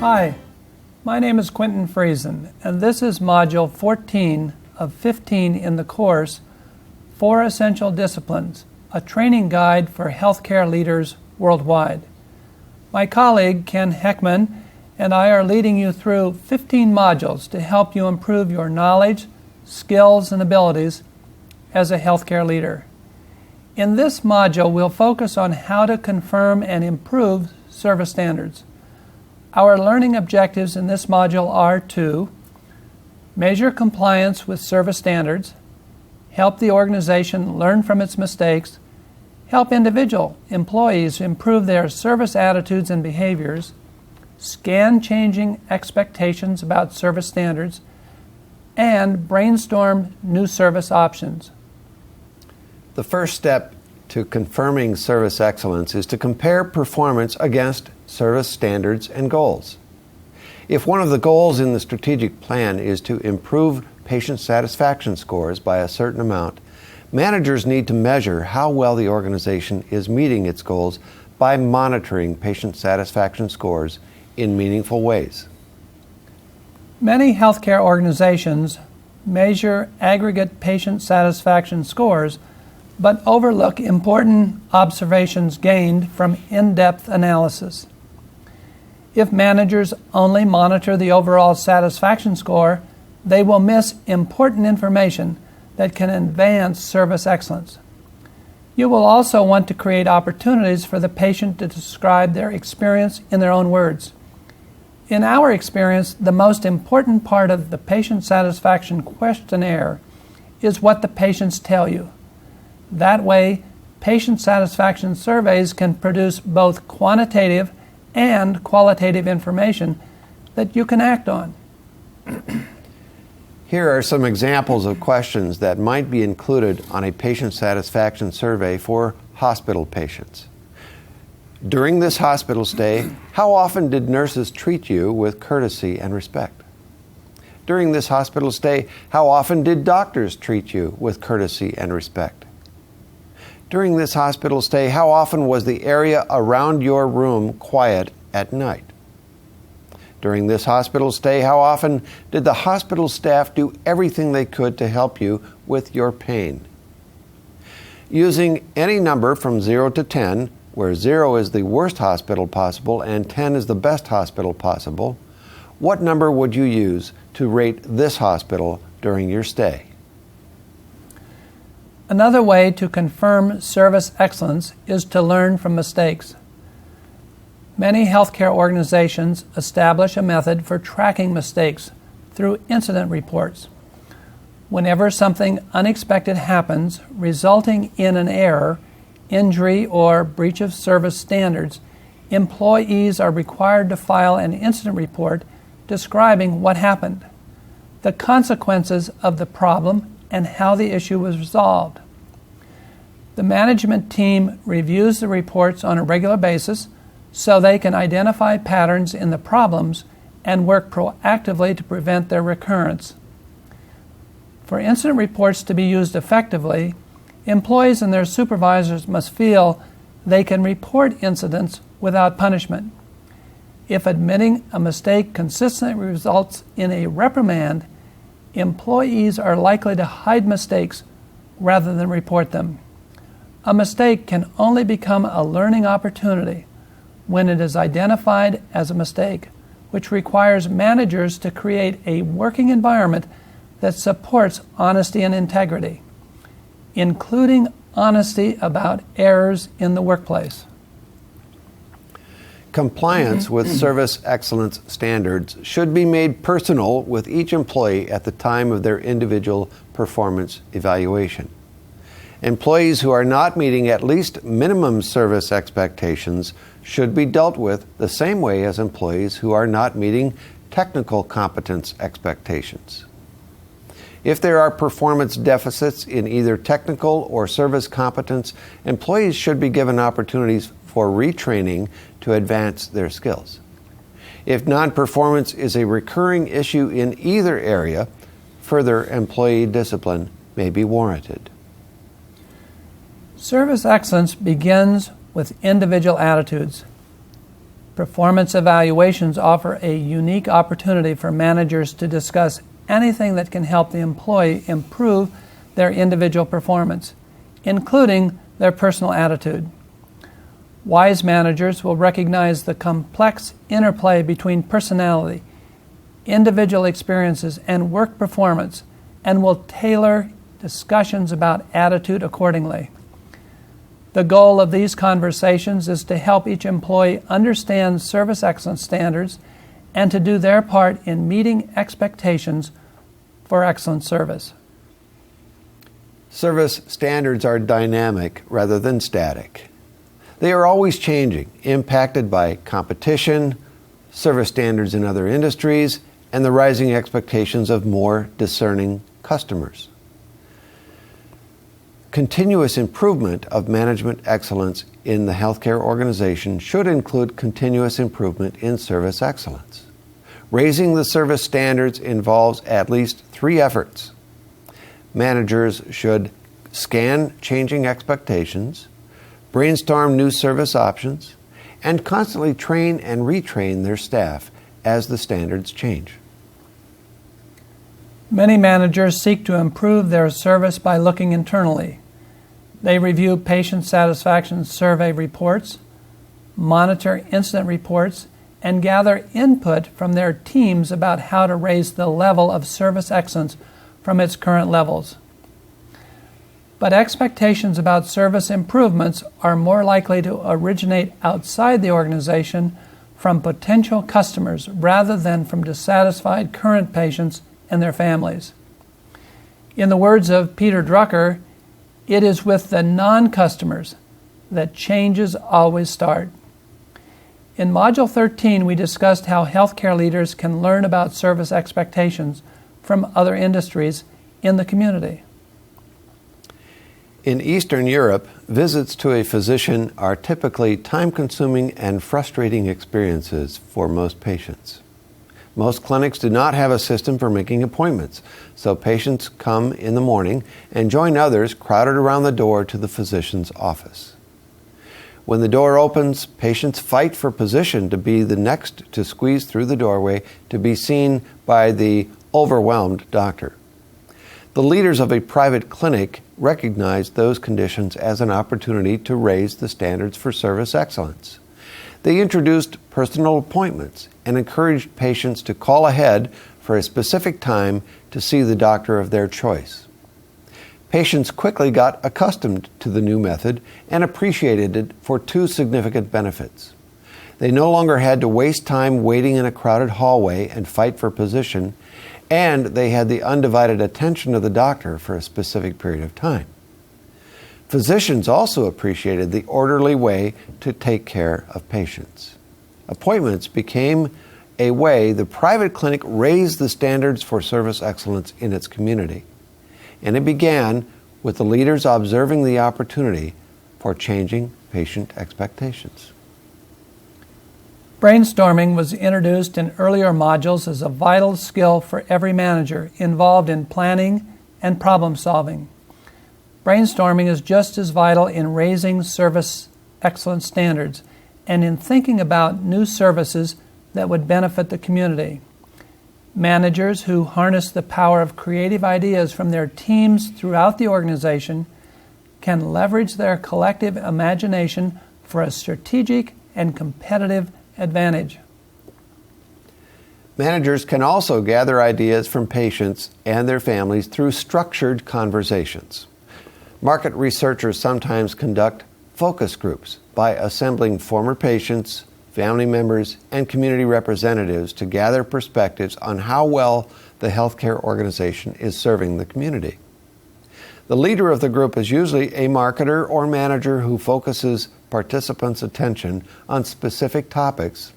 Hi, my name is Quinton Friesen, and this is Module 14 of 15 in the course 4 Essential Disciplines, a training guide for healthcare leaders worldwide. My colleague, Ken Hekman, and I are leading you through 15 modules to help you improve your knowledge, skills, and abilities as a healthcare leader. In this module, we'll focus on how to confirm and improve service standards. Our learning objectives in this module are to measure compliance with service standards, help the organization learn from its mistakes, help individual employees improve their service attitudes and behaviors, scan changing expectations about service standards, and brainstorm new service options. The first step to confirming service excellence is to compare performance against service standards and goals. If one of the goals in the strategic plan is to improve patient satisfaction scores by a certain amount, managers need to measure how well the organization is meeting its goals by monitoring patient satisfaction scores in meaningful ways. Many healthcare organizations measure aggregate patient satisfaction scores but overlook important observations gained from in-depth analysis. If managers only monitor the overall satisfaction score, they will miss important information that can advance service excellence. You will also want to create opportunities for the patient to describe their experience in their own words. In our experience, the most important part of the patient satisfaction questionnaire is what the patients tell you. That way, patient satisfaction surveys can produce both quantitative and qualitative information that you can act on. Here are some examples of questions that might be included on a patient satisfaction survey for hospital patients. During this hospital stay, how often did nurses treat you with courtesy and respect? During this hospital stay, how often did doctors treat you with courtesy and respect? During this hospital stay, how often was the area around your room quiet at night? During this hospital stay, how often did the hospital staff do everything they could to help you with your pain? Using any number from 0 to 10, where 0 is the worst hospital possible and 10 is the best hospital possible, what number would you use to rate this hospital during your stay? Another way to confirm service excellence is to learn from mistakes. Many healthcare organizations establish a method for tracking mistakes through incident reports. Whenever something unexpected happens resulting in an error, injury, or breach of service standards, employees are required to file an incident report describing what happened, the consequences of the problem, and how the issue was resolved. The management team reviews the reports on a regular basis so they can identify patterns in the problems and work proactively to prevent their recurrence. For incident reports to be used effectively, employees and their supervisors must feel they can report incidents without punishment. If admitting a mistake consistently results in a reprimand, employees are likely to hide mistakes rather than report them. A mistake can only become a learning opportunity when it is identified as a mistake, which requires managers to create a working environment that supports honesty and integrity, including honesty about errors in the workplace. Compliance with service excellence standards should be made personal with each employee at the time of their individual performance evaluation. Employees who are not meeting at least minimum service expectations should be dealt with the same way as employees who are not meeting technical competence expectations. If there are performance deficits in either technical or service competence, employees should be given opportunities for retraining to advance their skills. If non-performance is a recurring issue in either area, further employee discipline may be warranted. Service excellence begins with individual attitudes. Performance evaluations offer a unique opportunity for managers to discuss anything that can help the employee improve their individual performance, including their personal attitude. Wise managers will recognize the complex interplay between personality, individual experiences, and work performance, and will tailor discussions about attitude accordingly. The goal of these conversations is to help each employee understand service excellence standards and to do their part in meeting expectations for excellent service. Service standards are dynamic rather than static. They are always changing, impacted by competition, service standards in other industries, and the rising expectations of more discerning customers. Continuous improvement of management excellence in the healthcare organization should include continuous improvement in service excellence. Raising the service standards involves at least 3 efforts. Managers should scan changing expectations, brainstorm new service options, and constantly train and retrain their staff as the standards change. Many managers seek to improve their service by looking internally. They review patient satisfaction survey reports, monitor incident reports, and gather input from their teams about how to raise the level of service excellence from its current levels. But expectations about service improvements are more likely to originate outside the organization from potential customers rather than from dissatisfied current patients and their families. In the words of Peter Drucker, it is with the non-customers that changes always start. In Module 13, we discussed how healthcare leaders can learn about service expectations from other industries in the community. In Eastern Europe, visits to a physician are typically time-consuming and frustrating experiences for most patients. Most clinics do not have a system for making appointments, so patients come in the morning and join others crowded around the door to the physician's office. When the door opens, patients fight for position to be the next to squeeze through the doorway to be seen by the overwhelmed doctor. The leaders of a private clinic recognized those conditions as an opportunity to raise the standards for service excellence. They introduced personal appointments and encouraged patients to call ahead for a specific time to see the doctor of their choice. Patients quickly got accustomed to the new method and appreciated it for 2 significant benefits. They no longer had to waste time waiting in a crowded hallway and fight for position, and they had the undivided attention of the doctor for a specific period of time. Physicians also appreciated the orderly way to take care of patients. Appointments became a way the private clinic raised the standards for service excellence in its community. And it began with the leaders observing the opportunity for changing patient expectations. Brainstorming was introduced in earlier modules as a vital skill for every manager involved in planning and problem solving. Brainstorming is just as vital in raising service excellence standards and in thinking about new services that would benefit the community. Managers who harness the power of creative ideas from their teams throughout the organization can leverage their collective imagination for a strategic and competitive advantage. Managers can also gather ideas from patients and their families through structured conversations. Market researchers sometimes conduct focus groups by assembling former patients, family members, and community representatives to gather perspectives on how well the healthcare organization is serving the community. The leader of the group is usually a marketer or manager who focuses participants' attention on specific topics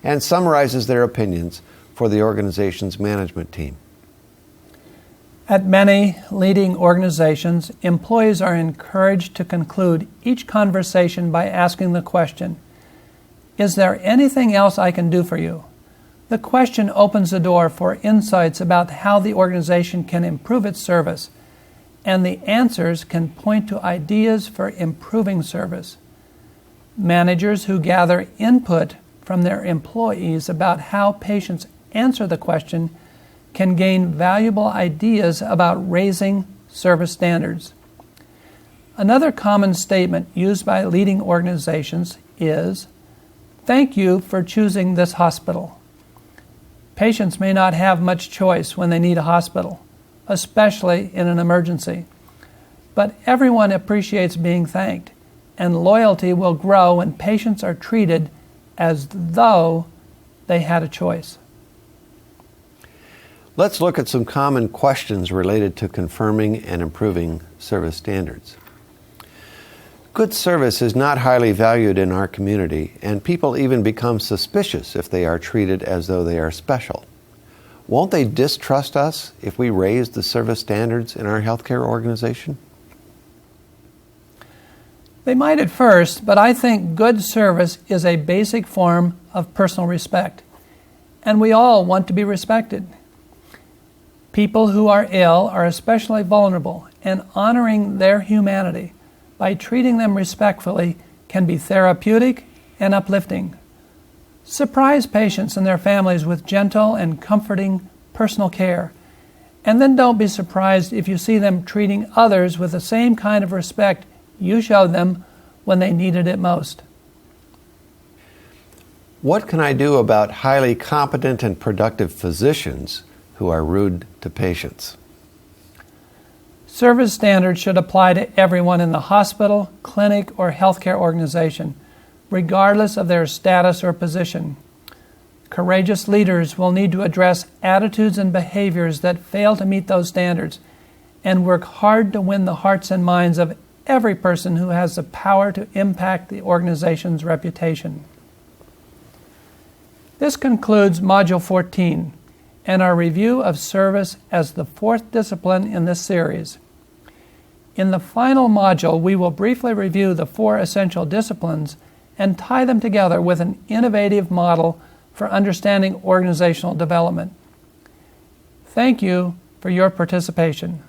and summarizes their opinions for the organization's management team. At many leading organizations, employees are encouraged to conclude each conversation by asking the question, "Is there anything else I can do for you?" The question opens the door for insights about how the organization can improve its service, and the answers can point to ideas for improving service. Managers who gather input from their employees about how patients answer the question can gain valuable ideas about raising service standards. Another common statement used by leading organizations is, "Thank you for choosing this hospital." Patients may not have much choice when they need a hospital, especially in an emergency. But everyone appreciates being thanked, and loyalty will grow when patients are treated as though they had a choice. Let's look at some common questions related to confirming and improving service standards. Good service is not highly valued in our community, and people even become suspicious if they are treated as though they are special. Won't they distrust us if we raise the service standards in our healthcare organization? They might at first, but I think good service is a basic form of personal respect, and we all want to be respected. People who are ill are especially vulnerable, and honoring their humanity by treating them respectfully can be therapeutic and uplifting. Surprise patients and their families with gentle and comforting personal care, and then don't be surprised if you see them treating others with the same kind of respect you showed them when they needed it most. What can I do about highly competent and productive physicians who are rude to patients? Service standards should apply to everyone in the hospital, clinic, or healthcare organization, regardless of their status or position. Courageous leaders will need to address attitudes and behaviors that fail to meet those standards and work hard to win the hearts and minds of every person who has the power to impact the organization's reputation. This concludes Module 14 and our review of service as the fourth discipline in this series. In the final module, we will briefly review the four essential disciplines and tie them together with an innovative model for understanding organizational development. Thank you for your participation.